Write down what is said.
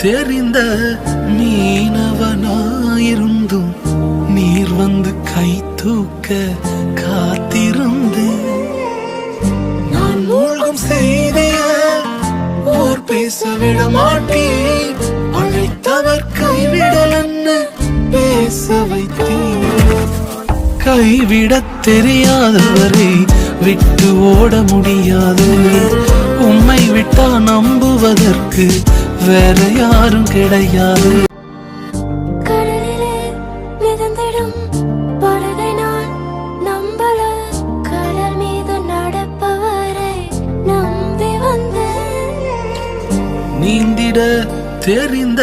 தெரிந்த மீனவனாயிருந்தும் நீர் வந்து கை தூக்க காத்திருந்து நான் மூழ்கும் செய்திய ஓர் பேச விட மாட்டேன் அழைத்தவர் கைவிடலன்னு பேச வைத்தேன் கைவிடத் தெரியாதவரை விட்டு ஓட முடியாது உம்மை விட்டா நம்புவதற்கு வேற யாரும் கிடையாது கடலிலே மிதந்திடும் படகை நான் நம்பல கடல் மீது நடப்பவரை நம்பி வந்தேன் நீந்திட தெரிந்த